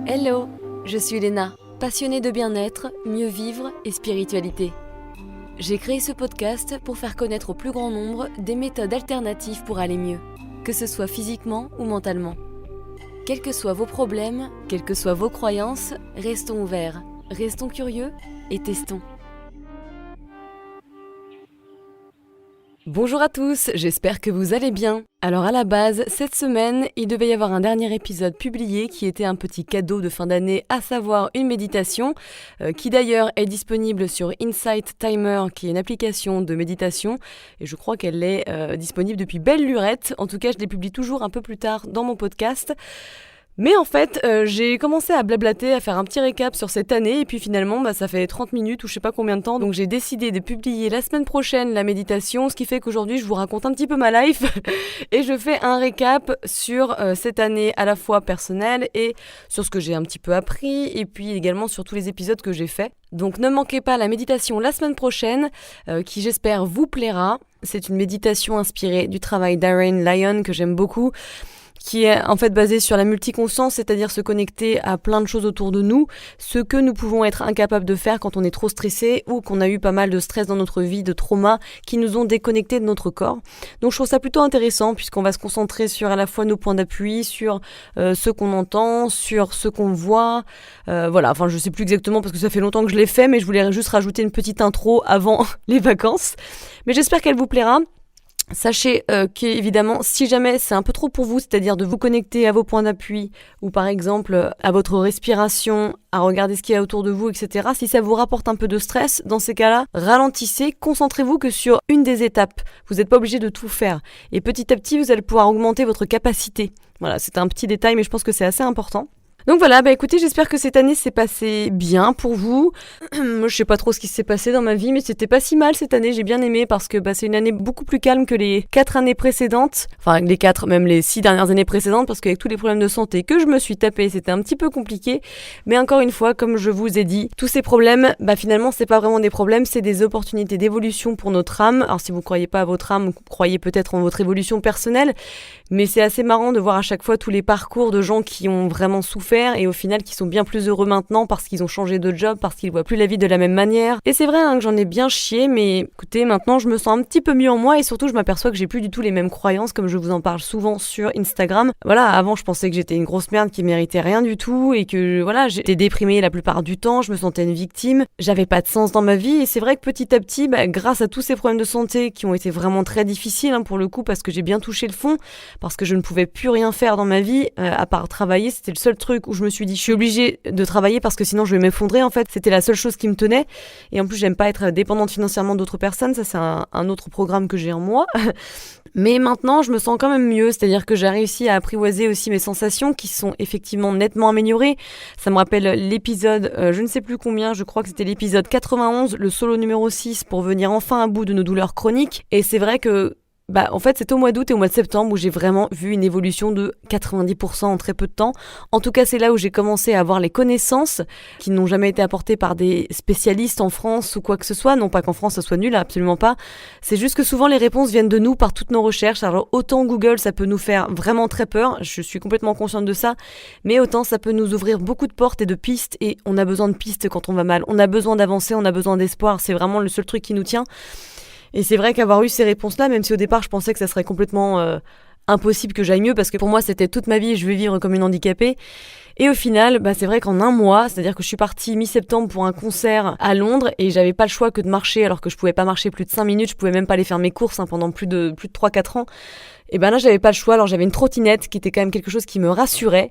Hello, je suis Léna, passionnée de bien-être, mieux vivre et spiritualité. J'ai créé ce podcast pour faire connaître au plus grand nombre des méthodes alternatives pour aller mieux, que ce soit physiquement ou mentalement. Quels que soient vos problèmes, quelles que soient vos croyances, restons ouverts, restons curieux et testons. Bonjour à tous, j'espère que vous allez bien. Alors à la base, cette semaine, il devait y avoir un dernier épisode publié qui était un petit cadeau de fin d'année, à savoir une méditation, qui d'ailleurs est disponible sur Insight Timer, qui est une application de méditation, et je crois qu'elle est disponible depuis belle lurette. En tout cas, je les publie toujours un peu plus tard dans mon podcast. Mais en fait, j'ai commencé à blablater, à faire un petit récap sur cette année, et puis finalement, ça fait 30 minutes ou je sais pas combien de temps, donc j'ai décidé de publier la semaine prochaine la méditation, ce qui fait qu'aujourd'hui, je vous raconte un petit peu ma life, et je fais un récap sur cette année à la fois personnelle, et sur ce que j'ai un petit peu appris, et puis également sur tous les épisodes que j'ai faits. Donc ne manquez pas la méditation la semaine prochaine, qui j'espère vous plaira. C'est une méditation inspirée du travail d'Aren Lyon, que j'aime beaucoup, qui est en fait basé sur la multiconscience, c'est-à-dire se connecter à plein de choses autour de nous, ce que nous pouvons être incapables de faire quand on est trop stressé ou qu'on a eu pas mal de stress dans notre vie, de traumas qui nous ont déconnectés de notre corps. Donc je trouve ça plutôt intéressant puisqu'on va se concentrer sur à la fois nos points d'appui, sur ce qu'on entend, sur ce qu'on voit. Enfin je sais plus exactement parce que ça fait longtemps que je l'ai fait, mais je voulais juste rajouter une petite intro avant les vacances. Mais j'espère qu'elle vous plaira. Sachez qu'évidemment, si jamais c'est un peu trop pour vous, c'est-à-dire de vous connecter à vos points d'appui ou par exemple à votre respiration, à regarder ce qu'il y a autour de vous, etc. Si ça vous rapporte un peu de stress, dans ces cas-là, ralentissez, concentrez-vous que sur une des étapes. Vous n'êtes pas obligé de tout faire. Et petit à petit, vous allez pouvoir augmenter votre capacité. Voilà, c'est un petit détail, mais je pense que c'est assez important. Donc voilà, écoutez, j'espère que cette année s'est passée bien pour vous. Moi, je sais pas trop ce qui s'est passé dans ma vie, mais c'était pas si mal cette année, j'ai bien aimé parce que c'est une année beaucoup plus calme que les 4 années précédentes. Enfin, les 4, même les 6 dernières années précédentes, parce qu'avec tous les problèmes de santé que je me suis tapé, c'était un petit peu compliqué. Mais encore une fois, comme je vous ai dit, tous ces problèmes, finalement, c'est pas vraiment des problèmes, c'est des opportunités d'évolution pour notre âme. Alors si vous croyez pas à votre âme, vous croyez peut-être en votre évolution personnelle, mais c'est assez marrant de voir à chaque fois tous les parcours de gens qui ont vraiment souffert et au final qui sont bien plus heureux maintenant parce qu'ils ont changé de job, parce qu'ils voient plus la vie de la même manière. Et c'est vrai que j'en ai bien chié, mais écoutez, maintenant je me sens un petit peu mieux en moi et surtout je m'aperçois que j'ai plus du tout les mêmes croyances comme je vous en parle souvent sur Instagram. Voilà, avant je pensais que j'étais une grosse merde qui méritait rien du tout et que j'étais déprimée la plupart du temps, je me sentais une victime, j'avais pas de sens dans ma vie et c'est vrai que petit à petit, grâce à tous ces problèmes de santé qui ont été vraiment très difficiles pour le coup parce que j'ai bien touché le fond, parce que je ne pouvais plus rien faire dans ma vie à part travailler, c'était le seul truc où je me suis dit je suis obligée de travailler parce que sinon je vais m'effondrer en fait, c'était la seule chose qui me tenait et en plus j'aime pas être dépendante financièrement d'autres personnes, ça c'est un autre programme que j'ai en moi. Mais maintenant je me sens quand même mieux, c'est-à-dire que j'ai réussi à apprivoiser aussi mes sensations qui sont effectivement nettement améliorées. Ça me rappelle l'épisode, je ne sais plus combien, je crois que c'était l'épisode 91, le solo numéro 6 pour venir enfin à bout de nos douleurs chroniques et c'est vrai que en fait, c'est au mois d'août et au mois de septembre où j'ai vraiment vu une évolution de 90% en très peu de temps. En tout cas, c'est là où j'ai commencé à avoir les connaissances qui n'ont jamais été apportées par des spécialistes en France ou quoi que ce soit. Non pas qu'en France, ça soit nul, absolument pas. C'est juste que souvent, les réponses viennent de nous par toutes nos recherches. Alors, autant Google, ça peut nous faire vraiment très peur. Je suis complètement consciente de ça. Mais autant, ça peut nous ouvrir beaucoup de portes et de pistes. Et on a besoin de pistes quand on va mal. On a besoin d'avancer, on a besoin d'espoir. C'est vraiment le seul truc qui nous tient. Et c'est vrai qu'avoir eu ces réponses-là, même si au départ je pensais que ça serait complètement impossible que j'aille mieux, parce que pour moi c'était toute ma vie, je vais vivre comme une handicapée. Et au final, c'est vrai qu'en un mois, c'est-à-dire que je suis partie mi-septembre pour un concert à Londres et j'avais pas le choix que de marcher alors que je pouvais pas marcher plus de 5 minutes, je pouvais même pas aller faire mes courses pendant plus de 3-4 ans. Et là j'avais pas le choix, alors j'avais une trottinette qui était quand même quelque chose qui me rassurait,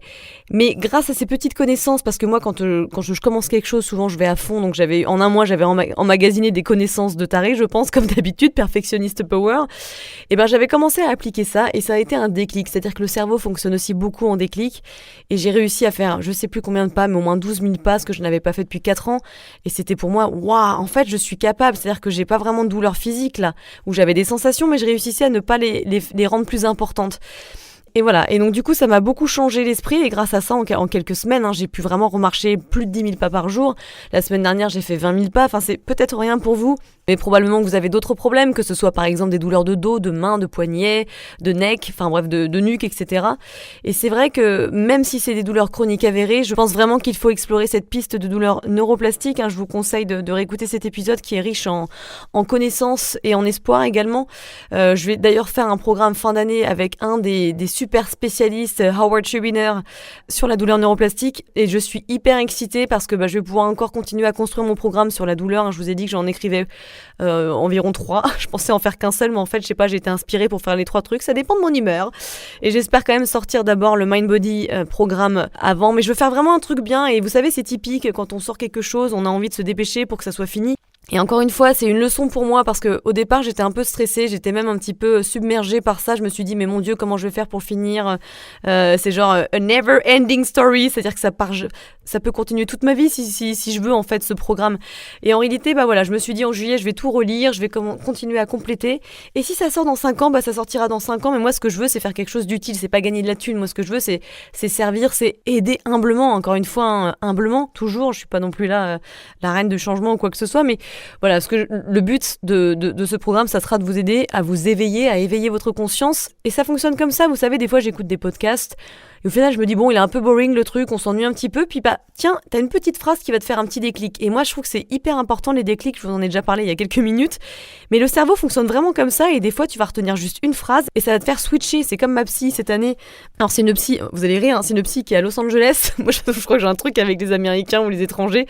mais grâce à ces petites connaissances, parce que moi quand je commence quelque chose, souvent je vais à fond, donc en un mois j'avais emmagasiné des connaissances de taré, je pense, comme d'habitude, perfectionniste power, et j'avais commencé à appliquer ça et ça a été un déclic, c'est-à-dire que le cerveau fonctionne aussi beaucoup en déclic et j'ai réussi à faire je sais plus combien de pas, mais au moins 12 000 pas, ce que je n'avais pas fait depuis 4 ans, et c'était pour moi, waouh, en fait je suis capable, c'est-à-dire que j'ai pas vraiment de douleur physique là, où j'avais des sensations mais je réussissais à ne pas les rendre plus importantes. Et voilà, et donc du coup ça m'a beaucoup changé l'esprit et grâce à ça en quelques semaines j'ai pu vraiment remarcher plus de 10 000 pas par jour. La semaine dernière j'ai fait 20 000 pas, c'est peut-être rien pour vous, Mais probablement que vous avez d'autres problèmes, que ce soit par exemple des douleurs de dos, de mains, de poignets, de neck, enfin bref, de nuque, etc. Et c'est vrai que même si c'est des douleurs chroniques avérées, je pense vraiment qu'il faut explorer cette piste de douleurs neuroplastiques. Je vous conseille de réécouter cet épisode qui est riche en connaissances et en espoir également. Je vais d'ailleurs faire un programme fin d'année avec un des super spécialistes, Howard Schubiner, sur la douleur neuroplastique. Et je suis hyper excitée parce que je vais pouvoir encore continuer à construire mon programme sur la douleur. Je vous ai dit que j'en écrivais environ 3. Je pensais en faire qu'un seul, mais en fait, je sais pas, j'ai été inspirée pour faire les 3 trucs. Ça dépend de mon humeur. Et j'espère quand même sortir d'abord le Mind Body programme avant. Mais je veux faire vraiment un truc bien. Et vous savez, c'est typique, quand on sort quelque chose, on a envie de se dépêcher pour que ça soit fini. Et encore une fois, c'est une leçon pour moi parce que au départ, j'étais un peu stressée, j'étais même un petit peu submergée par ça. Je me suis dit, mais mon Dieu, comment je vais faire pour finir c'est genre a never ending story, c'est-à-dire que ça peut continuer toute ma vie si je veux en fait ce programme. Et en réalité, voilà, je me suis dit en juillet, je vais tout relire, je vais continuer à compléter. Et si ça sort dans 5 ans, ça sortira dans 5 ans. Mais moi, ce que je veux, c'est faire quelque chose d'utile, c'est pas gagner de la thune. Moi, ce que je veux, c'est servir, c'est aider humblement. Encore une fois, humblement, toujours. Je suis pas non plus là la reine de changement ou quoi que ce soit, mais voilà, le but de ce programme, ça sera de vous aider à vous éveiller, à éveiller votre conscience. Et ça fonctionne comme ça. Vous savez, des fois, j'écoute des podcasts et au final, je me dis, bon, il est un peu boring le truc, on s'ennuie un petit peu. Puis tiens, t'as une petite phrase qui va te faire un petit déclic. Et moi, je trouve que c'est hyper important, les déclics. Je vous en ai déjà parlé il y a quelques minutes. Mais le cerveau fonctionne vraiment comme ça. Et des fois, tu vas retenir juste une phrase et ça va te faire switcher. C'est comme ma psy cette année. Alors, c'est une psy, vous allez rire, c'est une psy qui est à Los Angeles. Moi, je crois que j'ai un truc avec les Américains ou les étrangers.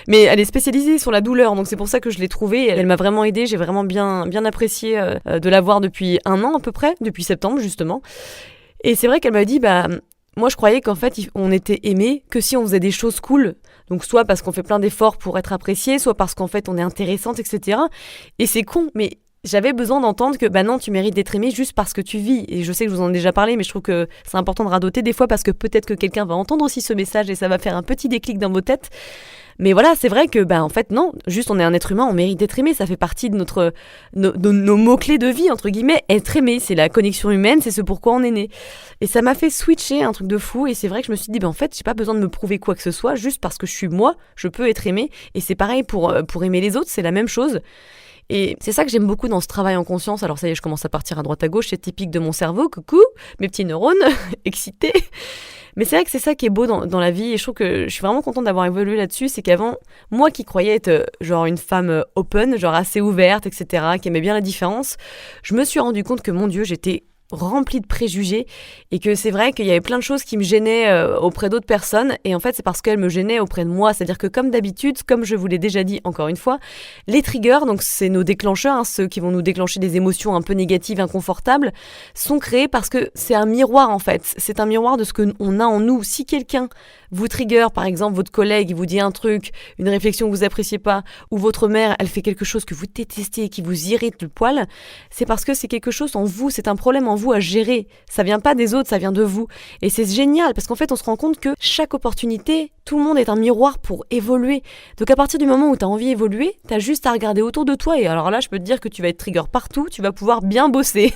Mais elle est spécialisée sur la douleur. Donc, c'est pour ça que je l'ai trouvée. Elle m'a vraiment aidée. J'ai vraiment bien apprécié de la voir depuis 1 an à peu près, depuis septembre justement. Et c'est vrai qu'elle m'a dit, moi, je croyais qu'en fait, on était aimé que si on faisait des choses cool. Donc, soit parce qu'on fait plein d'efforts pour être apprécié, soit parce qu'en fait, on est intéressante, etc. Et c'est con, mais j'avais besoin d'entendre que, non, tu mérites d'être aimé juste parce que tu vis. Et je sais que je vous en ai déjà parlé, mais je trouve que c'est important de radoter des fois parce que peut-être que quelqu'un va entendre aussi ce message et ça va faire un petit déclic dans vos têtes. Mais voilà, c'est vrai que, en fait, non, juste on est un être humain, on mérite d'être aimé, ça fait partie de nos mots-clés de vie, entre guillemets, être aimé, c'est la connexion humaine, c'est ce pourquoi on est né. Et ça m'a fait switcher un truc de fou, et c'est vrai que je me suis dit, en fait, j'ai pas besoin de me prouver quoi que ce soit, juste parce que je suis moi, je peux être aimé, et c'est pareil pour aimer les autres, c'est la même chose. Et c'est ça que j'aime beaucoup dans ce travail en conscience. Alors ça y est, je commence à partir à droite à gauche, c'est typique de mon cerveau, coucou, mes petits neurones, excités. Mais c'est vrai que c'est ça qui est beau dans la vie et je trouve que je suis vraiment contente d'avoir évolué là-dessus. C'est qu'avant, moi qui croyais être genre une femme open, genre assez ouverte, etc., qui aimait bien la différence, je me suis rendu compte que mon Dieu, j'étais remplie de préjugés et que c'est vrai qu'il y avait plein de choses qui me gênaient auprès d'autres personnes et en fait c'est parce qu'elles me gênaient auprès de moi, c'est-à-dire que comme d'habitude, comme je vous l'ai déjà dit encore une fois, les triggers, donc c'est nos déclencheurs, ceux qui vont nous déclencher des émotions un peu négatives, inconfortables, sont créés parce que c'est un miroir en fait, c'est un miroir de ce qu'on a en nous. Si quelqu'un vous trigger, par exemple votre collègue, il vous dit un truc, une réflexion que vous appréciez pas, ou votre mère, elle fait quelque chose que vous détestez et qui vous irrite le poil, c'est parce que c'est quelque chose en vous, c'est un problème en vous à gérer. Ça vient pas des autres, ça vient de vous. Et c'est génial parce qu'en fait, on se rend compte que chaque opportunité, tout le monde est un miroir pour évoluer. Donc à partir du moment où tu as envie d'évoluer, tu as juste à regarder autour de toi et alors là, je peux te dire que tu vas être trigger partout, tu vas pouvoir bien bosser.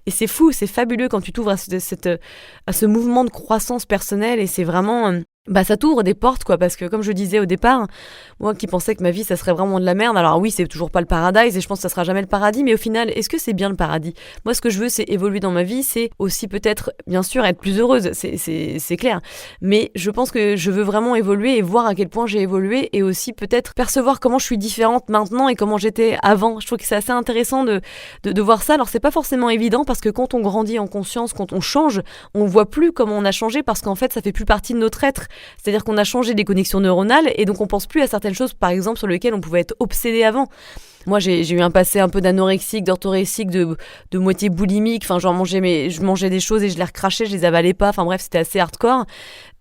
Et c'est fou, c'est fabuleux quand tu t'ouvres à ce mouvement de croissance personnelle et c'est vraiment ça t'ouvre des portes quoi, parce que comme je disais au départ, moi qui pensais que ma vie ça serait vraiment de la merde, alors oui c'est toujours pas le paradise et je pense que ça sera jamais le paradis, mais au final est-ce que c'est bien le paradis? Moi ce que je veux c'est évoluer dans ma vie, c'est aussi peut-être bien sûr être plus heureuse, c'est clair, mais je pense que je veux vraiment évoluer et voir à quel point j'ai évolué et aussi peut-être percevoir comment je suis différente maintenant et comment j'étais avant. Je trouve que c'est assez intéressant de voir ça. Alors c'est pas forcément évident parce que quand on grandit en conscience, quand on change, on voit plus comment on a changé parce qu'en fait ça fait plus partie de notre être. C'est-à-dire qu'on a changé des connexions neuronales et donc on pense plus à certaines choses, par exemple, sur lesquelles on pouvait être obsédé avant. Moi, j'ai eu un passé un peu d'anorexique, d'orthorexique, de moitié boulimique. Enfin, genre je mangeais des choses et je les recrachais, je les avalais pas. Enfin bref, c'était assez hardcore.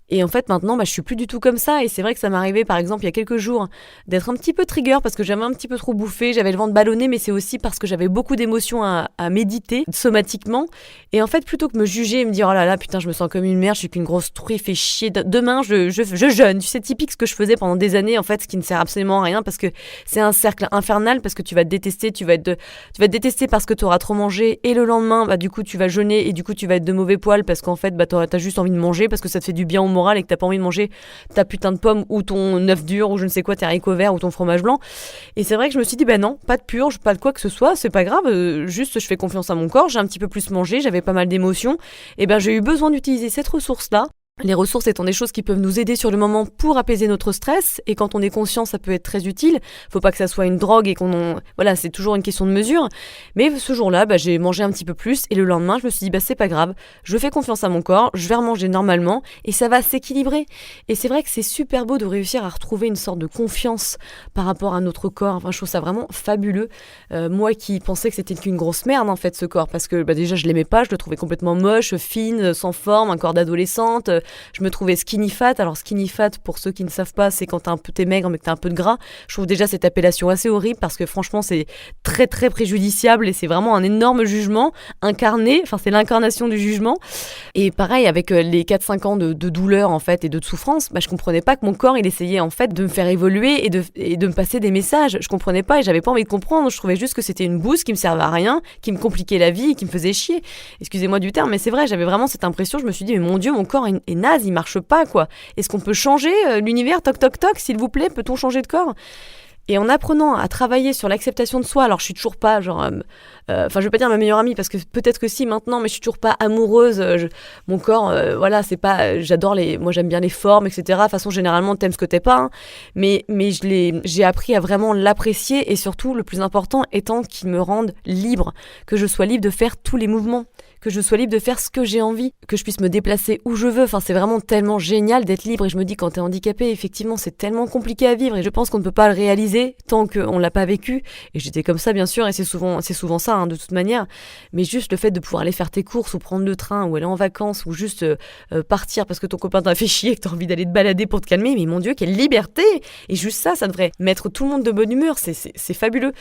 Et en fait, maintenant, je suis plus du tout comme ça. Et c'est vrai que ça m'est arrivé, par exemple, il y a quelques jours, d'être un petit peu trigger parce que j'avais un petit peu trop bouffé, j'avais le ventre ballonné, mais c'est aussi parce que j'avais beaucoup d'émotions à méditer somatiquement. Et en fait, plutôt que me juger et me dire, oh là là, putain, je me sens comme une merde, je suis qu'une grosse truie, fait chier. Demain, je jeûne. Tu sais, typique ce que je faisais pendant des années, en fait, ce qui ne sert absolument à rien parce que c'est un cercle infernal, parce que tu vas te détester, tu vas te détester parce que tu auras trop mangé. Et le lendemain, du coup, tu vas jeûner et du coup, tu vas être de mauvais poil parce qu'en fait, t'as juste envie de manger parce que ça te fait du bien au moral et que t'as pas envie de manger ta putain de pomme ou ton œuf dur ou je ne sais quoi, tes haricots verts ou ton fromage blanc. Et c'est vrai que je me suis dit, non, pas de purge, pas de quoi que ce soit, c'est pas grave, juste je fais confiance à mon corps, j'ai un petit peu plus mangé, j'avais pas mal d'émotions, et j'ai eu besoin d'utiliser cette ressource-là. Les ressources étant des choses qui peuvent nous aider sur le moment pour apaiser notre stress, et quand on est conscient, ça peut être très utile. Faut pas que ça soit une drogue et voilà, c'est toujours une question de mesure. Mais ce jour-là, j'ai mangé un petit peu plus, et le lendemain, je me suis dit, c'est pas grave, je fais confiance à mon corps, je vais remanger normalement, et ça va s'équilibrer. Et c'est vrai que c'est super beau de réussir à retrouver une sorte de confiance par rapport à notre corps. Enfin, je trouve ça vraiment fabuleux. Moi qui pensais que c'était qu'une grosse merde, en fait, ce corps, parce que déjà, je l'aimais pas, je le trouvais complètement moche, fine, sans forme, un corps d'adolescente. Je me trouvais skinny fat. Alors skinny fat, pour ceux qui ne savent pas, c'est quand t'es maigre mais que t'as un peu de gras. Je trouve déjà cette appellation assez horrible parce que franchement c'est très très préjudiciable et c'est vraiment un énorme jugement incarné. Enfin c'est l'incarnation du jugement. Et pareil avec les 4-5 ans de douleur en fait et de souffrance, je comprenais pas que mon corps il essayait en fait de me faire évoluer et de me passer des messages. Je comprenais pas et j'avais pas envie de comprendre. Je trouvais juste que c'était une bouse qui me servait à rien, qui me compliquait la vie et qui me faisait chier. Excusez-moi du terme mais c'est vrai, j'avais vraiment cette impression. Je me suis dit mais mon Dieu, mon corps est naze, il marche pas quoi. Est-ce qu'on peut changer l'univers? Toc toc toc, s'il vous plaît, peut-on changer de corps? Et en apprenant à travailler sur l'acceptation de soi, alors je suis toujours pas je vais pas dire ma meilleure amie parce que peut-être que si maintenant, mais je suis toujours pas amoureuse. Mon corps, voilà, c'est pas, moi j'aime bien les formes, etc. De toute façon, généralement, t'aimes ce que t'es pas, hein. Mais j'ai appris à vraiment l'apprécier et surtout, le plus important étant qu'il me rende libre, que je sois libre de faire tous les mouvements, que je sois libre de faire ce que j'ai envie, que je puisse me déplacer où je veux. Enfin, c'est vraiment tellement génial d'être libre. Et je me dis, quand t'es handicapé, effectivement, c'est tellement compliqué à vivre. Et je pense qu'on ne peut pas le réaliser tant qu'on l'a pas vécu. Et j'étais comme ça, bien sûr. Et c'est souvent ça, hein, de toute manière. Mais juste le fait de pouvoir aller faire tes courses ou prendre le train ou aller en vacances ou juste partir parce que ton copain t'a fait chier et que t'as envie d'aller te balader pour te calmer. Mais mon Dieu, quelle liberté! Et juste ça devrait mettre tout le monde de bonne humeur. C'est fabuleux.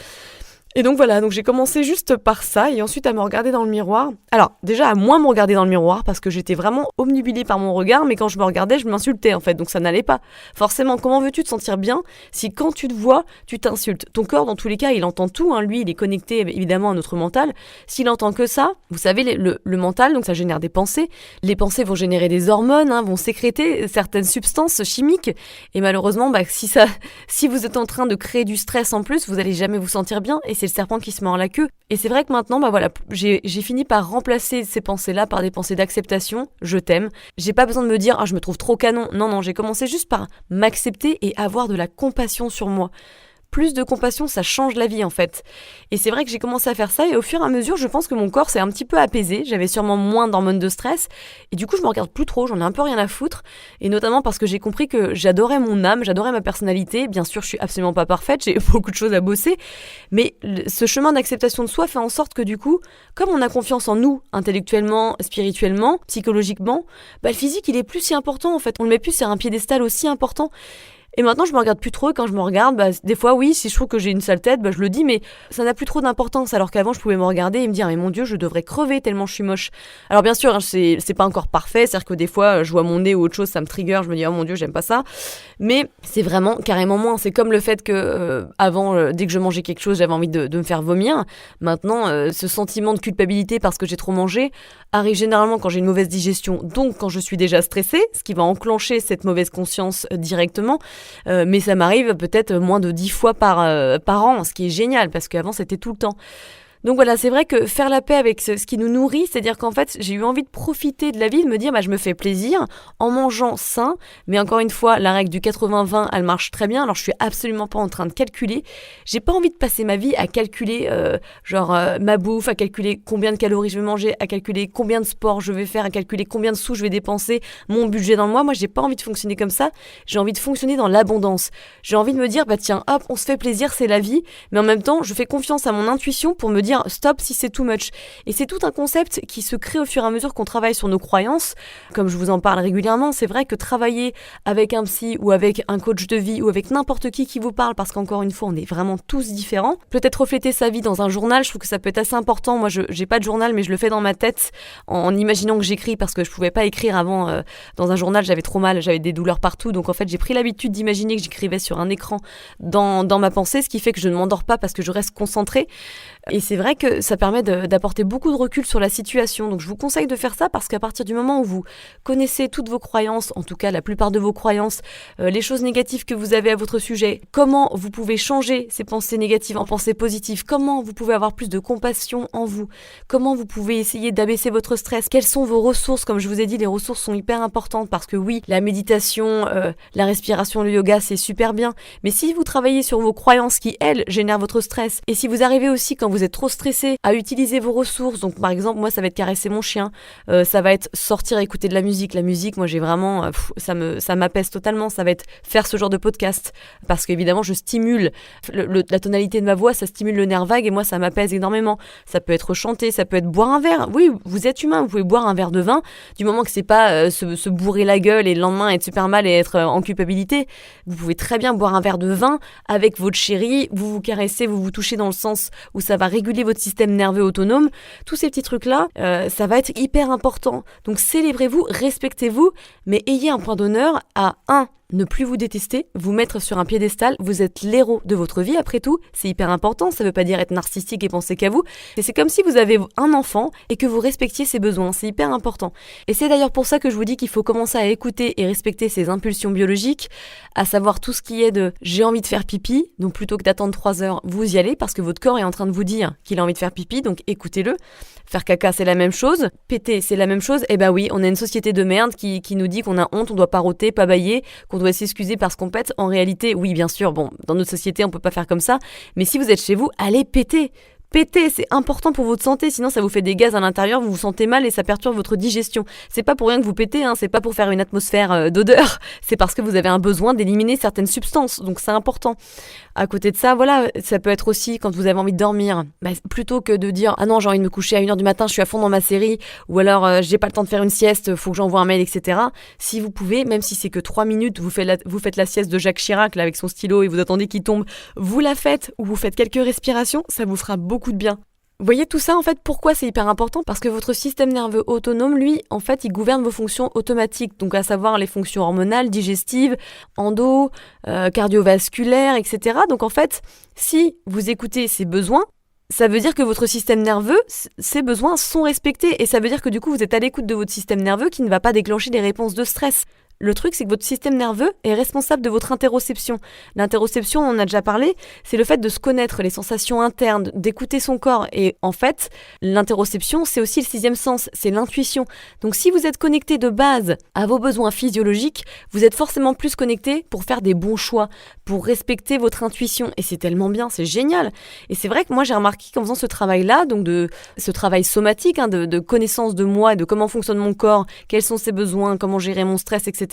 Et donc voilà, donc j'ai commencé juste par ça et ensuite à me regarder dans le miroir. Alors déjà à moins me regarder dans le miroir parce que j'étais vraiment obnubilée par mon regard, mais quand je me regardais, je m'insultais en fait, donc ça n'allait pas. Forcément, comment veux-tu te sentir bien si quand tu te vois, tu t'insultes? Ton corps, dans tous les cas, il entend tout, hein. Lui, il est connecté évidemment à notre mental. S'il entend que ça, vous savez, le mental, donc ça génère des pensées. Les pensées vont générer des hormones, hein, vont sécréter certaines substances chimiques. Et malheureusement, si vous êtes en train de créer du stress en plus, vous allez jamais vous sentir bien et c'est le serpent qui se mord la queue. Et c'est vrai que maintenant, j'ai fini par remplacer ces pensées-là par des pensées d'acceptation. Je t'aime. J'ai pas besoin de me dire, je me trouve trop canon. Non, j'ai commencé juste par m'accepter et avoir de la compassion sur moi. Plus de compassion, ça change la vie en fait. Et c'est vrai que j'ai commencé à faire ça et au fur et à mesure, je pense que mon corps s'est un petit peu apaisé. J'avais sûrement moins d'hormones de stress et du coup, je me regarde plus trop, j'en ai un peu rien à foutre. Et notamment parce que j'ai compris que j'adorais mon âme, j'adorais ma personnalité. Bien sûr, je suis absolument pas parfaite, j'ai beaucoup de choses à bosser. Mais ce chemin d'acceptation de soi fait en sorte que du coup, comme on a confiance en nous, intellectuellement, spirituellement, psychologiquement, le physique, il est plus si important en fait. On le met plus sur un piédestal aussi important. Et maintenant, je me regarde plus trop et quand je me regarde, des fois, oui, si je trouve que j'ai une sale tête, je le dis, mais ça n'a plus trop d'importance. Alors qu'avant, je pouvais me regarder et me dire, mais mon Dieu, je devrais crever tellement je suis moche. Alors bien sûr, hein, c'est pas encore parfait, c'est-à-dire que des fois, je vois mon nez ou autre chose, ça me trigger, je me dis, oh mon Dieu, j'aime pas ça. Mais c'est vraiment carrément moins. C'est comme le fait que avant, dès que je mangeais quelque chose, j'avais envie de me faire vomir. Maintenant, ce sentiment de culpabilité parce que j'ai trop mangé arrive généralement quand j'ai une mauvaise digestion, donc quand je suis déjà stressée, ce qui va enclencher cette mauvaise conscience directement. Mais ça m'arrive peut-être moins de 10 fois par an, ce qui est génial, parce qu'avant c'était tout le temps. Donc voilà, c'est vrai que faire la paix avec ce qui nous nourrit, c'est-à-dire qu'en fait, j'ai eu envie de profiter de la vie, de me dire, je me fais plaisir en mangeant sain. Mais encore une fois, la règle du 80-20, elle marche très bien. Alors, je suis absolument pas en train de calculer. J'ai pas envie de passer ma vie à calculer, ma bouffe, à calculer combien de calories je vais manger, à calculer combien de sport je vais faire, à calculer combien de sous je vais dépenser, mon budget dans le mois. Moi, j'ai pas envie de fonctionner comme ça. J'ai envie de fonctionner dans l'abondance. J'ai envie de me dire, tiens, hop, on se fait plaisir, c'est la vie. Mais en même temps, je fais confiance à mon intuition pour me dire, stop si c'est too much. Et c'est tout un concept qui se crée au fur et à mesure qu'on travaille sur nos croyances. Comme je vous en parle régulièrement, c'est vrai que travailler avec un psy ou avec un coach de vie ou avec n'importe qui vous parle, parce qu'encore une fois, on est vraiment tous différents. Peut-être refléter sa vie dans un journal, je trouve que ça peut être assez important. Moi, j'ai pas de journal, mais je le fais dans ma tête en imaginant que j'écris, parce que je pouvais pas écrire avant dans un journal, j'avais trop mal, j'avais des douleurs partout. Donc en fait, j'ai pris l'habitude d'imaginer que j'écrivais sur un écran dans ma pensée, ce qui fait que je ne m'endors pas parce que je reste concentrée. Et c'est vrai vrai que ça permet d'apporter beaucoup de recul sur la situation. Donc je vous conseille de faire ça parce qu'à partir du moment où vous connaissez toutes vos croyances, en tout cas la plupart de vos croyances, les choses négatives que vous avez à votre sujet, comment vous pouvez changer ces pensées négatives en pensées positives, comment vous pouvez avoir plus de compassion en vous, comment vous pouvez essayer d'abaisser votre stress, quelles sont vos ressources. Comme je vous ai dit, les ressources sont hyper importantes parce que oui, la méditation, la respiration, le yoga, c'est super bien. Mais si vous travaillez sur vos croyances qui, elles, génèrent votre stress, et si vous arrivez aussi quand vous êtes trop stressé à utiliser vos ressources, donc par exemple, moi ça va être caresser mon chien, ça va être sortir écouter de la musique. La musique, moi j'ai vraiment, ça m'apaise totalement. Ça va être faire ce genre de podcast parce qu'évidemment je stimule la tonalité de ma voix, ça stimule le nerf vague et moi ça m'apaise énormément. Ça peut être chanter, ça peut être boire un verre. Oui, vous êtes humain, vous pouvez boire un verre de vin, du moment que c'est pas se bourrer la gueule et le lendemain être super mal et être en culpabilité. Vous pouvez très bien boire un verre de vin avec votre chérie, vous vous caressez, vous vous touchez dans le sens où ça va réguler votre système nerveux autonome. Tous ces petits trucs-là, ça va être hyper important. Donc célébrez-vous, respectez-vous, mais ayez un point d'honneur à ne plus vous détester, vous mettre sur un piédestal, vous êtes l'héros de votre vie après tout, c'est hyper important, ça veut pas dire être narcissique et penser qu'à vous, et c'est comme si vous avez un enfant et que vous respectiez ses besoins, c'est hyper important. Et c'est d'ailleurs pour ça que je vous dis qu'il faut commencer à écouter et respecter ses impulsions biologiques, à savoir tout ce qui est de j'ai envie de faire pipi, donc plutôt que d'attendre 3 heures, vous y allez parce que votre corps est en train de vous dire qu'il a envie de faire pipi, donc écoutez-le. Faire caca, c'est la même chose. Péter, c'est la même chose. Eh ben oui, on a une société de merde qui nous dit qu'on a honte, on doit pas rôter, pas bâiller, qu'on doit s'excuser parce qu'on pète. En réalité, oui, bien sûr, bon, dans notre société, on peut pas faire comme ça. Mais si vous êtes chez vous, allez péter. Péter, c'est important pour votre santé, sinon ça vous fait des gaz à l'intérieur, vous vous sentez mal et ça perturbe votre digestion. C'est pas pour rien que vous pétez, c'est pas pour faire une atmosphère d'odeur, c'est parce que vous avez un besoin d'éliminer certaines substances, donc c'est important. À côté de ça, voilà, ça peut être aussi quand vous avez envie de dormir, plutôt que de dire « Ah non, j'ai envie de me coucher à 1h du matin, je suis à fond dans ma série » ou alors « J'ai pas le temps de faire une sieste, faut que j'envoie un mail, etc. » Si vous pouvez, même si c'est que 3 minutes, vous faites la sieste de Jacques Chirac là, avec son stylo et vous attendez qu'il tombe, vous la faites ou vous faites quelques respirations, ça vous fera beaucoup de bien. Vous voyez tout ça, en fait, pourquoi c'est hyper important ? Parce que votre système nerveux autonome, lui, en fait, il gouverne vos fonctions automatiques, donc à savoir les fonctions hormonales, digestives, endo, cardiovasculaires, etc. Donc en fait, si vous écoutez ces besoins, ça veut dire que votre système nerveux, ses besoins sont respectés, et ça veut dire que du coup, vous êtes à l'écoute de votre système nerveux qui ne va pas déclencher des réponses de stress. Le truc, c'est que votre système nerveux est responsable de votre interoception. L'interoception, on en a déjà parlé, c'est le fait de se connaître, les sensations internes, d'écouter son corps. Et en fait, l'interoception, c'est aussi le 6e sens, c'est l'intuition. Donc si vous êtes connecté de base à vos besoins physiologiques, vous êtes forcément plus connecté pour faire des bons choix, pour respecter votre intuition. Et c'est tellement bien, c'est génial. Et c'est vrai que moi, j'ai remarqué qu'en faisant ce travail-là, donc de ce travail somatique, de connaissance de moi et de comment fonctionne mon corps, quels sont ses besoins, comment gérer mon stress, etc.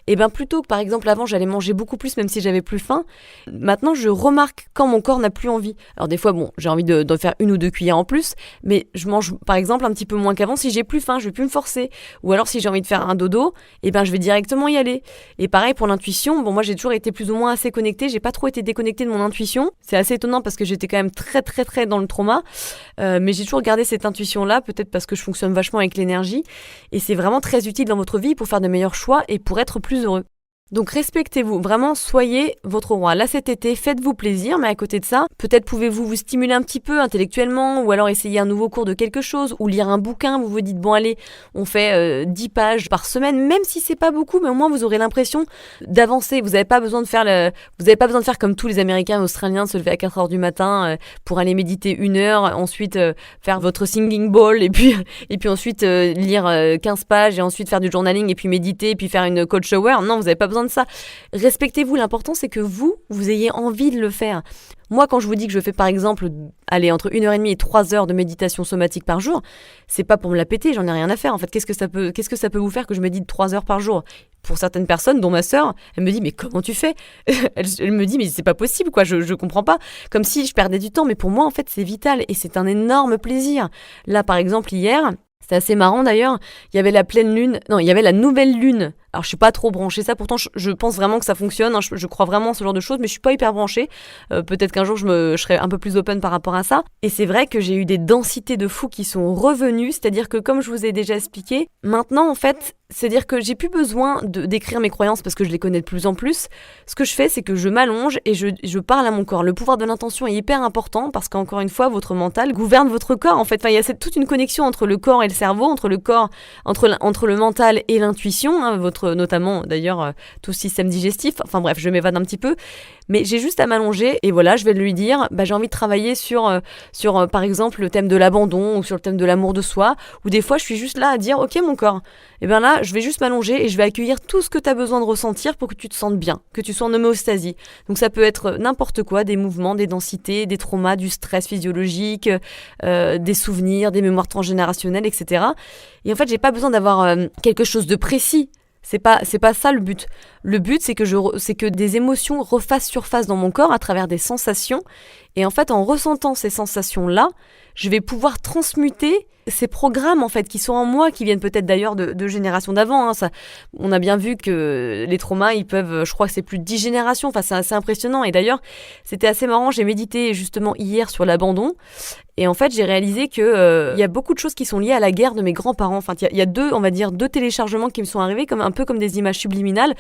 Et bien plutôt que par exemple avant j'allais manger beaucoup plus même si j'avais plus faim, maintenant je remarque quand mon corps n'a plus envie. Alors des fois j'ai envie de faire 1 ou 2 cuillères en plus, mais je mange par exemple un petit peu moins qu'avant si j'ai plus faim, je vais plus me forcer. Ou alors si j'ai envie de faire un dodo, et ben je vais directement y aller. Et pareil pour l'intuition, moi j'ai toujours été plus ou moins assez connectée, j'ai pas trop été déconnectée de mon intuition. C'est assez étonnant parce que j'étais quand même très très très dans le trauma, mais j'ai toujours gardé cette intuition là, peut-être parce que je fonctionne vachement avec l'énergie, et c'est vraiment très utile dans votre vie pour faire de meilleurs choix et pour être plus heureux. Donc respectez-vous, vraiment soyez votre roi. Là cet été, faites-vous plaisir, mais à côté de ça, peut-être pouvez-vous vous stimuler un petit peu intellectuellement, ou alors essayer un nouveau cours de quelque chose, ou lire un bouquin, vous vous dites bon allez, on fait 10 pages par semaine, même si c'est pas beaucoup, mais au moins vous aurez l'impression d'avancer. Vous n'avez pas besoin de faire comme tous les Américains et Australiens, de se lever à 4h du matin pour aller méditer 1 heure, ensuite faire votre singing bowl, et puis ensuite lire 15 pages, et ensuite faire du journaling, et puis méditer, et puis faire une cold shower. Non, vous n'avez pas besoin de ça. Respectez-vous, l'important c'est que vous ayez envie de le faire. Moi, quand je vous dis que je fais par exemple, entre 1h30 et 3 heures de méditation somatique par jour, c'est pas pour me la péter, j'en ai rien à faire. En fait, qu'est-ce que ça peut vous faire que je médite 3 heures par jour ? Pour certaines personnes, dont ma sœur, elle me dit mais comment tu fais ? Elle me dit mais c'est pas possible quoi, je comprends pas. Comme si je perdais du temps, mais pour moi en fait c'est vital et c'est un énorme plaisir. Là par exemple hier, c'était assez marrant d'ailleurs, il y avait la nouvelle lune. Alors je suis pas trop branchée ça, pourtant je pense vraiment que ça fonctionne, je crois vraiment en ce genre de choses, mais je suis pas hyper branchée. Peut-être qu'un jour je serai un peu plus open par rapport à ça. Et c'est vrai que j'ai eu des densités de fou qui sont revenues, c'est-à-dire que comme je vous ai déjà expliqué, maintenant en fait C'est-à-dire que j'ai plus besoin d'écrire mes croyances parce que je les connais de plus en plus. Ce que je fais, c'est que je m'allonge et je parle à mon corps. Le pouvoir de l'intention est hyper important parce qu'encore une fois, votre mental gouverne votre corps. En fait, il y a toute une connexion entre le corps et le cerveau, entre le corps, entre le mental et l'intuition, hein, notamment d'ailleurs tout le système digestif. Enfin bref, je m'évade un petit peu. Mais j'ai juste à m'allonger et voilà, je vais lui dire, j'ai envie de travailler sur par exemple le thème de l'abandon ou sur le thème de l'amour de soi, ou des fois je suis juste là à dire, ok mon corps, et bien là je vais juste m'allonger et je vais accueillir tout ce que tu as besoin de ressentir pour que tu te sentes bien, que tu sois en homéostasie. Donc ça peut être n'importe quoi, des mouvements, des densités, des traumas, du stress physiologique, des souvenirs, des mémoires transgénérationnelles, etc. Et en fait j'ai pas besoin d'avoir quelque chose de précis. C'est pas ça le but. Le but, c'est que des émotions refassent surface dans mon corps à travers des sensations. Et en fait, en ressentant ces sensations-là, je vais pouvoir transmuter ces programmes en fait qui sont en moi, qui viennent peut-être d'ailleurs de générations d'avant. Hein. On a bien vu que les traumas, ils peuvent, je crois que c'est plus de 10 générations. Enfin, c'est assez impressionnant. Et d'ailleurs, c'était assez marrant. J'ai médité justement hier sur l'abandon. Et en fait, j'ai réalisé que y a beaucoup de choses qui sont liées à la guerre de mes grands-parents. Enfin, il y a deux téléchargements qui me sont arrivés, un peu comme des images subliminales,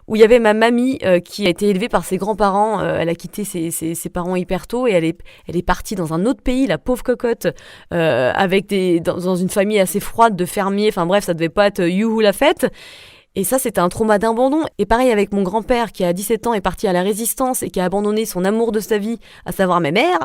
où il y avait ma mamie qui a été élevée par ses grands-parents. Elle a quitté ses parents hyper tôt et elle est partie dans un autre pays, la pauvre cocotte, dans une famille assez froide de fermiers. Enfin bref, ça devait pas être youhou la fête. Et ça, c'était un trauma d'abandon. Et pareil avec mon grand-père qui, à 17 ans, est parti à la résistance et qui a abandonné son amour de sa vie, à savoir ma mère,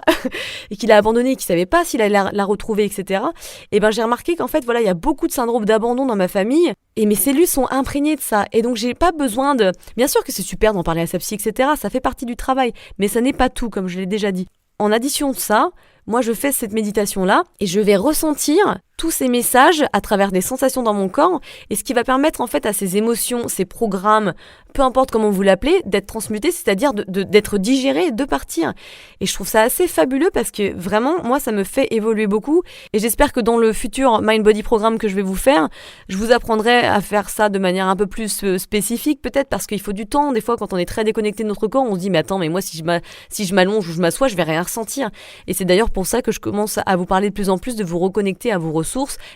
et qu'il a abandonné et qu'il savait pas s'il allait la retrouver, etc. Et j'ai remarqué qu'en fait, voilà, il y a beaucoup de syndrome d'abandon dans ma famille et mes cellules sont imprégnées de ça. Et donc, j'ai pas besoin de... Bien sûr que c'est super d'en parler à sa psy, etc. Ça fait partie du travail. Mais ça n'est pas tout, comme je l'ai déjà dit. En addition de ça, moi, je fais cette méditation-là et je vais ressentir tous ces messages à travers des sensations dans mon corps et ce qui va permettre en fait à ces émotions, ces programmes, peu importe comment vous l'appelez, d'être transmutés, c'est-à-dire d'être digérés, de partir. Et je trouve ça assez fabuleux parce que vraiment, moi, ça me fait évoluer beaucoup et j'espère que dans le futur Mind Body Programme que je vais vous faire, je vous apprendrai à faire ça de manière un peu plus spécifique peut-être parce qu'il faut du temps. Des fois, quand on est très déconnecté de notre corps, on se dit mais attends, mais moi si je m'allonge ou je m'assois, je vais rien ressentir. Et c'est d'ailleurs pour ça que je commence à vous parler de plus en plus de vous reconnecter à vos ressources,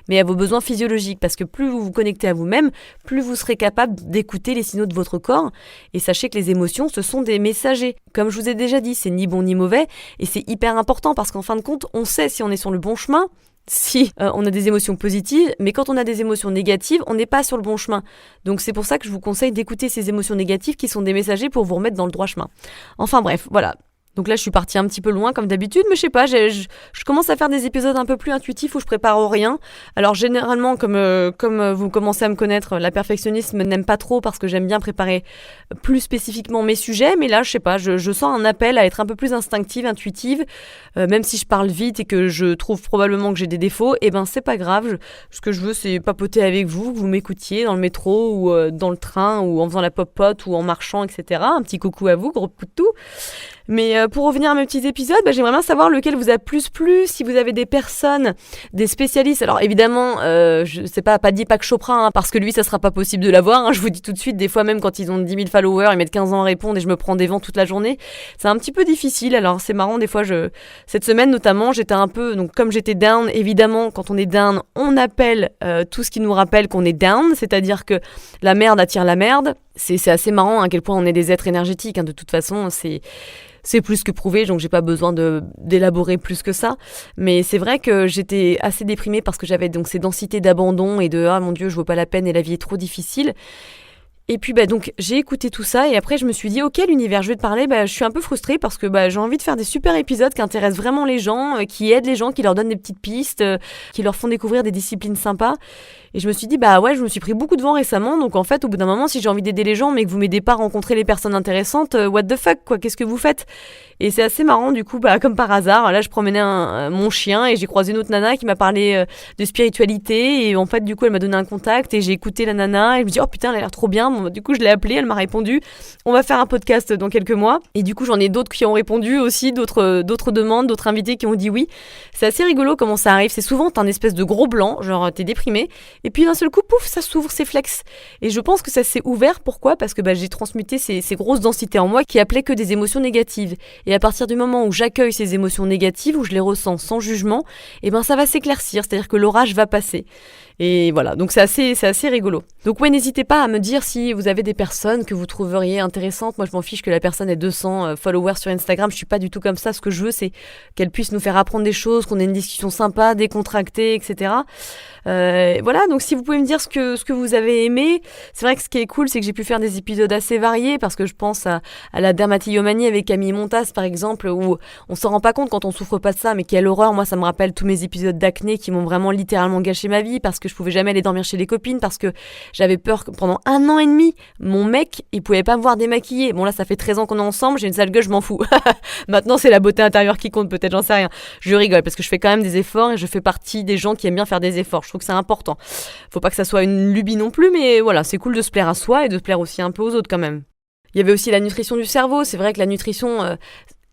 mais à vos besoins physiologiques, parce que plus vous vous connectez à vous-même, plus vous serez capable d'écouter les signaux de votre corps. Et sachez que les émotions, ce sont des messagers. Comme je vous ai déjà dit, c'est ni bon ni mauvais, et c'est hyper important parce qu'en fin de compte, on sait si on est sur le bon chemin, si on a des émotions positives, mais quand on a des émotions négatives, on n'est pas sur le bon chemin. Donc c'est pour ça que je vous conseille d'écouter ces émotions négatives qui sont des messagers pour vous remettre dans le droit chemin. Enfin bref, voilà. Donc là, je suis partie un petit peu loin comme d'habitude, mais je sais pas, je commence à faire des épisodes un peu plus intuitifs où je prépare rien. Alors généralement, comme vous commencez à me connaître, la perfectionnisme n'aime pas trop parce que j'aime bien préparer plus spécifiquement mes sujets, mais là, je sais pas, je sens un appel à être un peu plus instinctive, intuitive, même si je parle vite et que je trouve probablement que j'ai des défauts, et c'est pas grave. Ce que je veux, c'est papoter avec vous, que vous m'écoutiez dans le métro ou dans le train ou en faisant la pop-pot ou en marchant, etc. Un petit coucou à vous, gros poutou. Mais pour revenir à mes petits épisodes, j'aimerais bien savoir lequel vous a plus plu, si vous avez des personnes, des spécialistes. Alors évidemment, je sais pas Deepak Chopra, parce que lui, ça sera pas possible de l'avoir. Je vous dis tout de suite, des fois même quand ils ont 10 000 followers, ils mettent 15 ans à répondre et je me prends des vents toute la journée. C'est un petit peu difficile. Alors c'est marrant, des fois, cette semaine notamment, j'étais un peu... Donc comme j'étais down, évidemment, quand on est down, on appelle tout ce qui nous rappelle qu'on est down, c'est-à-dire que la merde attire la merde. C'est assez marrant à quel point on est des êtres énergétiques. De toute façon, c'est plus que prouvé, donc j'ai pas besoin d'élaborer plus que ça. Mais c'est vrai que j'étais assez déprimée parce que j'avais donc ces densités d'abandon et de « Ah mon Dieu, je vaux pas la peine et la vie est trop difficile ». Et puis donc j'ai écouté tout ça et après je me suis dit ok l'univers je vais te parler, je suis un peu frustrée parce que j'ai envie de faire des super épisodes qui intéressent vraiment les gens, qui aident les gens, qui leur donnent des petites pistes, qui leur font découvrir des disciplines sympas. Et je me suis dit ouais je me suis pris beaucoup de vent récemment, donc en fait au bout d'un moment si j'ai envie d'aider les gens mais que vous m'aidez pas à rencontrer les personnes intéressantes, what the fuck quoi, qu'est-ce que vous faites? Et c'est assez marrant du coup comme par hasard, là je promenais mon chien et j'ai croisé une autre nana qui m'a parlé de spiritualité et en fait du coup elle m'a donné un contact et j'ai écouté la nana et je me dis oh putain elle a l'air trop bien. Bon, du coup, je l'ai appelée, elle m'a répondu. On va faire un podcast dans quelques mois. Et du coup, j'en ai d'autres qui ont répondu aussi, d'autres demandes, d'autres invités qui ont dit oui. C'est assez rigolo comment ça arrive. C'est souvent, t'as un espèce de gros blanc, genre t'es déprimé. Et puis d'un seul coup, pouf, ça s'ouvre, c'est flex. Et je pense que ça s'est ouvert. Pourquoi ? Parce que j'ai transmuté ces grosses densités en moi qui appelaient que des émotions négatives. Et à partir du moment où j'accueille ces émotions négatives, où je les ressens sans jugement, ça va s'éclaircir. C'est-à-dire que l'orage va passer. Et voilà, donc c'est assez rigolo. Donc ouais, n'hésitez pas à me dire si vous avez des personnes que vous trouveriez intéressantes. Moi, je m'en fiche que la personne ait 200 followers sur Instagram. Je suis pas du tout comme ça. Ce que je veux, c'est qu'elle puisse nous faire apprendre des choses, qu'on ait une discussion sympa, décontractée, etc. Voilà, donc si vous pouvez me dire ce que vous avez aimé. C'est vrai que ce qui est cool, c'est que j'ai pu faire des épisodes assez variés parce que je pense à la dermatillomanie avec Camille Montas, par exemple, où on s'en rend pas compte quand on souffre pas de ça, mais quelle horreur. Moi, ça me rappelle tous mes épisodes d'acné qui m'ont vraiment littéralement gâché ma vie parce que je pouvais jamais aller dormir chez les copines, parce que j'avais peur que pendant 1 an et demi, mon mec, il pouvait pas me voir démaquillée. Bon là, ça fait 13 ans qu'on est ensemble, j'ai une sale gueule, je m'en fous. Maintenant, c'est la beauté intérieure qui compte, peut-être, j'en sais rien. Je rigole parce que je fais quand même des efforts et je fais partie des gens qui aiment bien faire des efforts. Je trouve que c'est important. Faut pas que ça soit une lubie non plus, mais voilà, c'est cool de se plaire à soi et de se plaire aussi un peu aux autres quand même. Il y avait aussi la nutrition du cerveau. C'est vrai que la nutrition,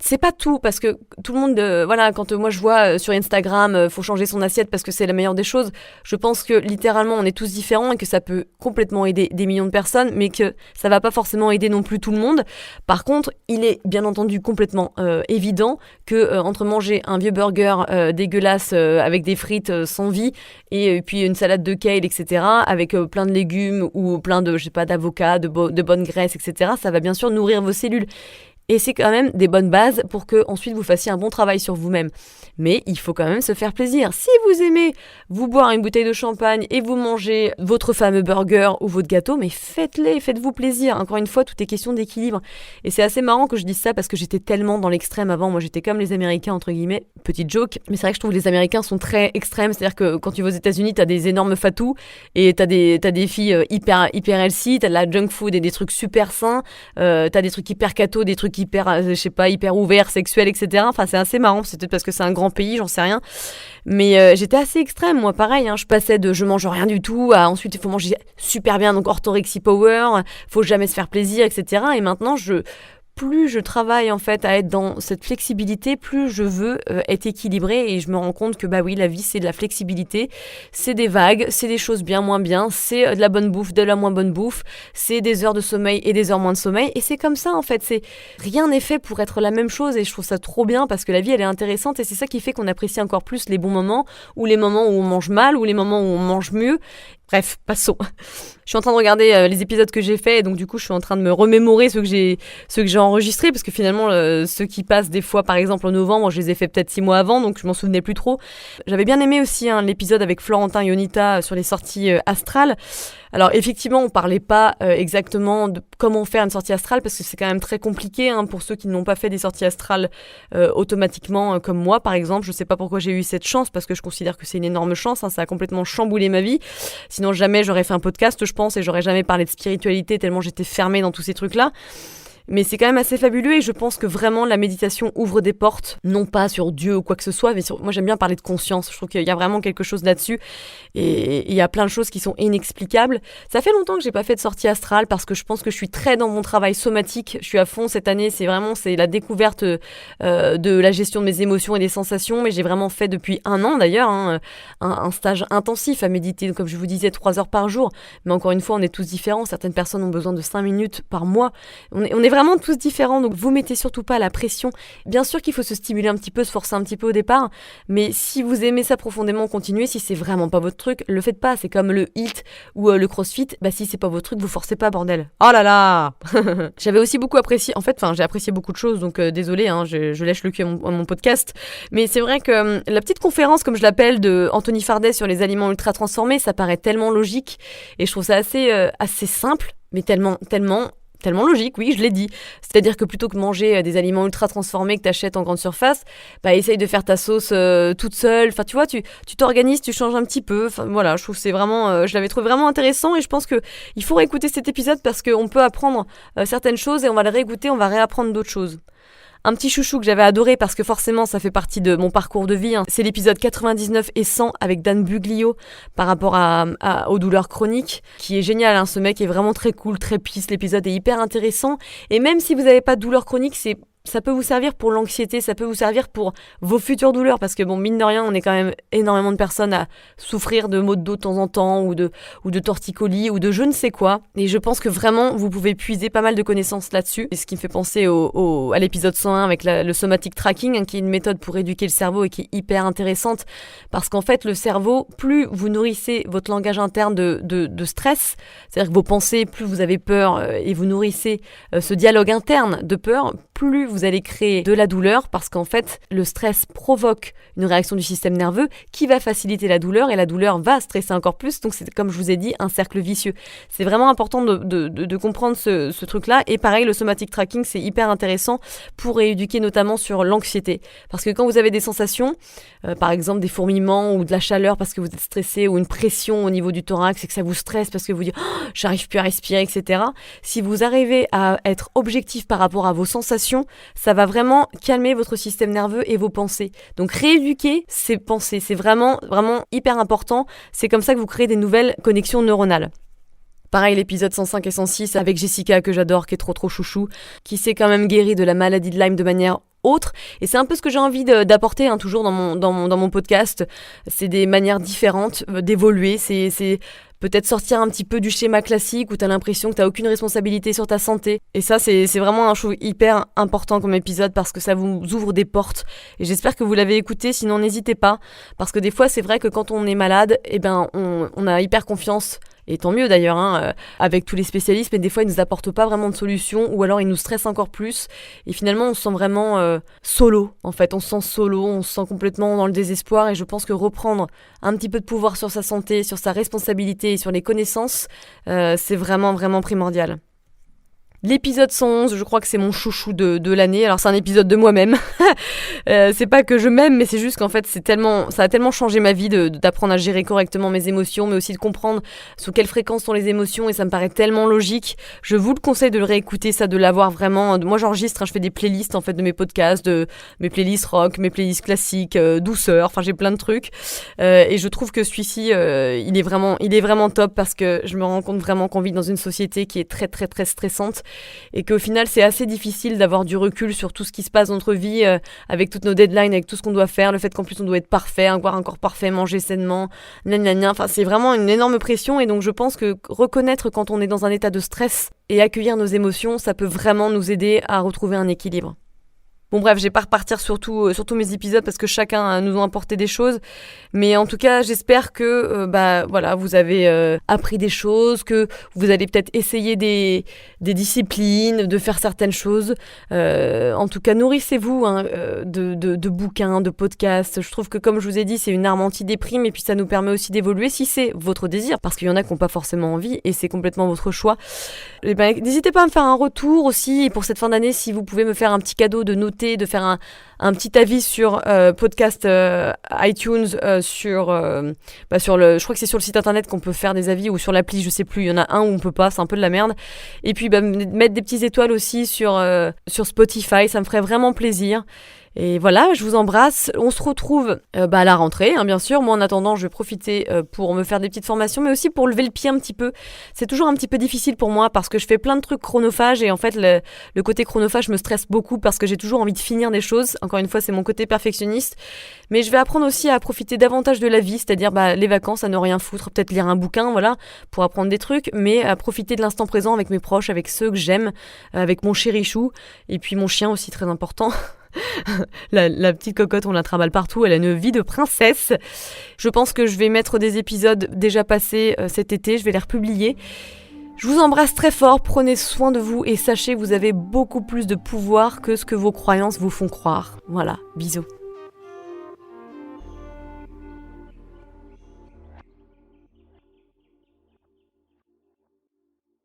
c'est pas tout, parce que tout le monde, voilà, quand moi je vois sur Instagram, faut changer son assiette parce que c'est la meilleure des choses, je pense que littéralement on est tous différents et que ça peut complètement aider des millions de personnes, mais que ça va pas forcément aider non plus tout le monde. Par contre, il est bien entendu complètement évident que entre manger un vieux burger dégueulasse avec des frites sans vie et puis une salade de kale, etc., avec plein de légumes ou plein de, je sais pas, d'avocats, de bonnes graisses, etc., ça va bien sûr nourrir vos cellules. Et c'est quand même des bonnes bases pour que ensuite vous fassiez un bon travail sur vous-même. Mais il faut quand même se faire plaisir. Si vous aimez vous boire une bouteille de champagne et vous mangez votre fameux burger ou votre gâteau, mais faites-les, faites-vous plaisir. Encore une fois, tout est question d'équilibre. Et c'est assez marrant que je dise ça parce que j'étais tellement dans l'extrême avant. Moi, j'étais comme les Américains, entre guillemets. Petite joke. Mais c'est vrai que je trouve que les Américains sont très extrêmes. C'est-à-dire que quand tu vas aux États-Unis, t'as des énormes fatous et t'as des filles hyper healthy, t'as de la junk food et des trucs super sains, t'as des trucs hyper cathos, des trucs hyper, je sais pas, hyper ouverts, sexuels, etc. Enfin, c'est assez marrant. C'est peut-être parce que c'est un grand pays, j'en sais rien. Mais j'étais assez extrême, moi, pareil. Je passais de je mange rien du tout à ensuite il faut manger super bien, donc orthorexie power, faut jamais se faire plaisir, etc. Et maintenant, plus je travaille en fait à être dans cette flexibilité, plus je veux être équilibrée et je me rends compte que oui, la vie c'est de la flexibilité, c'est des vagues, c'est des choses bien moins bien, c'est de la bonne bouffe, de la moins bonne bouffe, c'est des heures de sommeil et des heures moins de sommeil et c'est comme ça en fait, rien n'est fait pour être la même chose et je trouve ça trop bien parce que la vie elle est intéressante et c'est ça qui fait qu'on apprécie encore plus les bons moments ou les moments où on mange mal ou les moments où on mange mieux. Bref, passons. Je suis en train de regarder les épisodes que j'ai faits et donc du coup je suis en train de me remémorer ceux que j'ai enregistrés parce que finalement ceux qui passent des fois par exemple en novembre, je les ai fait peut-être 6 mois avant donc je m'en souvenais plus trop. J'avais bien aimé aussi l'épisode avec Florentin Ionita sur les sorties astrales. Alors effectivement, on parlait pas exactement de comment faire une sortie astrale parce que c'est quand même très compliqué pour ceux qui n'ont pas fait des sorties astrales automatiquement comme moi par exemple. Je sais pas pourquoi j'ai eu cette chance parce que je considère que c'est une énorme chance, ça a complètement chamboulé ma vie. Sinon jamais j'aurais fait un podcast je pense et j'aurais jamais parlé de spiritualité tellement j'étais fermée dans tous ces trucs-là. Mais c'est quand même assez fabuleux et je pense que vraiment la méditation ouvre des portes, non pas sur Dieu ou quoi que ce soit, mais moi j'aime bien parler de conscience, je trouve qu'il y a vraiment quelque chose là-dessus et il y a plein de choses qui sont inexplicables. Ça fait longtemps que j'ai pas fait de sortie astrale parce que je pense que je suis très dans mon travail somatique, je suis à fond cette année, c'est la découverte de la gestion de mes émotions et des sensations, mais j'ai vraiment fait depuis 1 an d'ailleurs un stage intensif à méditer, comme je vous disais 3 heures par jour, mais encore une fois on est tous différents, certaines personnes ont besoin de 5 minutes par mois, on est vraiment tous différents, donc vous mettez surtout pas la pression. Bien sûr qu'il faut se stimuler un petit peu, se forcer un petit peu au départ, mais si vous aimez ça profondément, continuez. Si c'est vraiment pas votre truc, le faites pas. C'est comme le HIIT ou le CrossFit, si c'est pas votre truc, vous forcez pas, bordel. Oh là là. J'avais aussi beaucoup apprécié, j'ai apprécié beaucoup de choses, donc désolé, je lèche le cul à mon podcast, mais c'est vrai que la petite conférence, comme je l'appelle, de Anthony Fardet sur les aliments ultra transformés, ça paraît tellement logique, et je trouve ça assez simple, mais tellement logique, oui, je l'ai dit. C'est-à-dire que plutôt que manger des aliments ultra transformés que t'achètes en grande surface, essaye de faire ta sauce toute seule. Enfin, tu vois, tu t'organises, tu changes un petit peu. Enfin, voilà, je trouve que c'est vraiment, je l'avais trouvé vraiment intéressant et je pense que il faut réécouter cet épisode parce qu'on peut apprendre certaines choses et on va le réécouter, on va réapprendre d'autres choses. Un petit chouchou que j'avais adoré parce que forcément ça fait partie de mon parcours de vie, c'est l'épisode 99 et 100 avec Dan Buglio par rapport aux douleurs chroniques, qui est génial, ce mec est vraiment très cool, très pisse, l'épisode est hyper intéressant, et même si vous n'avez pas de douleurs chroniques, ça peut vous servir pour l'anxiété, ça peut vous servir pour vos futures douleurs, parce que mine de rien, on est quand même énormément de personnes à souffrir de maux de dos de temps en temps, ou de torticolis, ou de je ne sais quoi. Et je pense que vraiment, vous pouvez puiser pas mal de connaissances là-dessus. Et ce qui me fait penser à l'épisode 101 avec le somatic tracking, qui est une méthode pour éduquer le cerveau et qui est hyper intéressante, parce qu'en fait, le cerveau, plus vous nourrissez votre langage interne de stress, c'est-à-dire que vos pensées, plus vous avez peur et vous nourrissez ce dialogue interne de peur, plus vous allez créer de la douleur, parce qu'en fait, le stress provoque une réaction du système nerveux qui va faciliter la douleur, et la douleur va stresser encore plus. Donc c'est, comme je vous ai dit, un cercle vicieux. C'est vraiment important de comprendre ce truc-là. Et pareil, le somatic tracking, c'est hyper intéressant pour rééduquer notamment sur l'anxiété. Parce que quand vous avez des sensations, par exemple des fourmillements ou de la chaleur parce que vous êtes stressé, ou une pression au niveau du thorax et que ça vous stresse parce que vous dites « j'arrive plus à respirer », etc. Si vous arrivez à être objectif par rapport à vos sensations, ça va vraiment calmer votre système nerveux et vos pensées. Donc rééduquer ces pensées, c'est vraiment, vraiment hyper important. C'est comme ça que vous créez des nouvelles connexions neuronales. Pareil, l'épisode 105 et 106 avec Jessica, que j'adore, qui est trop chouchou, qui s'est quand même guérie de la maladie de Lyme de manière autre. Et c'est un peu ce que j'ai envie d'apporter toujours dans mon podcast. C'est des manières différentes d'évoluer. C'est peut-être sortir un petit peu du schéma classique où tu as l'impression que tu n'as aucune responsabilité sur ta santé. Et ça, c'est vraiment un chose hyper important comme épisode, parce que ça vous ouvre des portes. Et j'espère que vous l'avez écouté, sinon n'hésitez pas. Parce que des fois, c'est vrai que quand on est malade, on a hyper confiance. Et tant mieux d'ailleurs, avec tous les spécialistes, mais des fois ils nous apportent pas vraiment de solution, ou alors ils nous stressent encore plus. Et finalement on se sent vraiment solo, en fait. On se sent solo, on se sent complètement dans le désespoir. Et je pense que reprendre un petit peu de pouvoir sur sa santé, sur sa responsabilité et sur les connaissances, c'est vraiment, vraiment primordial. L'épisode 111, je crois que c'est mon chouchou de l'année. Alors c'est un épisode de moi-même. C'est pas que je m'aime, mais c'est juste qu'en fait ça a tellement changé ma vie d'apprendre à gérer correctement mes émotions, mais aussi de comprendre sous quelle fréquence sont les émotions, et ça me paraît tellement logique. Je vous le conseille de le réécouter, ça, de l'avoir vraiment. Moi j'enregistre, je fais des playlists en fait de mes podcasts, de mes playlists rock, mes playlists classiques, douceur, enfin j'ai plein de trucs. Et je trouve que celui-ci, il est vraiment top, parce que je me rends compte vraiment qu'on vit dans une société qui est très très très stressante. Et qu'au final c'est assez difficile d'avoir du recul sur tout ce qui se passe dans notre vie, avec toutes nos deadlines, avec tout ce qu'on doit faire, le fait qu'en plus on doit être parfait, avoir un corps parfait, manger sainement, enfin c'est vraiment une énorme pression. Et donc je pense que reconnaître quand on est dans un état de stress et accueillir nos émotions, ça peut vraiment nous aider à retrouver un équilibre. Bon bref, je vais pas repartir sur tous mes épisodes, parce que chacun nous a apporté des choses. Mais en tout cas, j'espère que vous avez appris des choses, que vous allez peut-être essayer des disciplines, de faire certaines choses. En tout cas, nourrissez-vous de bouquins, de podcasts. Je trouve que, comme je vous ai dit, c'est une arme anti-déprime, et puis ça nous permet aussi d'évoluer si c'est votre désir, parce qu'il y en a qui n'ont pas forcément envie, et c'est complètement votre choix. N'hésitez pas à me faire un retour aussi pour cette fin d'année, si vous pouvez me faire un petit cadeau, de noter, de faire un petit avis sur podcast iTunes, je crois que c'est sur le site internet qu'on peut faire des avis, ou sur l'appli, je sais plus, il y en a un où on peut pas, c'est un peu de la merde. Et puis mettre des petites étoiles aussi sur Spotify, ça me ferait vraiment plaisir. Et voilà, je vous embrasse. On se retrouve à la rentrée, bien sûr. Moi, en attendant, je vais profiter pour me faire des petites formations, mais aussi pour lever le pied un petit peu. C'est toujours un petit peu difficile pour moi, parce que je fais plein de trucs chronophages, et en fait, le côté chronophage me stresse beaucoup, parce que j'ai toujours envie de finir des choses. Encore une fois, c'est mon côté perfectionniste. Mais je vais apprendre aussi à profiter davantage de la vie, c'est-à-dire les vacances, à ne rien foutre, peut-être lire un bouquin, voilà, pour apprendre des trucs, mais à profiter de l'instant présent avec mes proches, avec ceux que j'aime, avec mon chérichou, et puis mon chien aussi, très important. La petite cocotte, on la trimballe partout, elle a une vie de princesse. Je pense que je vais mettre des épisodes déjà passés cet été, je vais les republier. Je vous embrasse très fort, prenez soin de vous, et sachez que vous avez beaucoup plus de pouvoir que ce que vos croyances vous font croire. Voilà, bisous.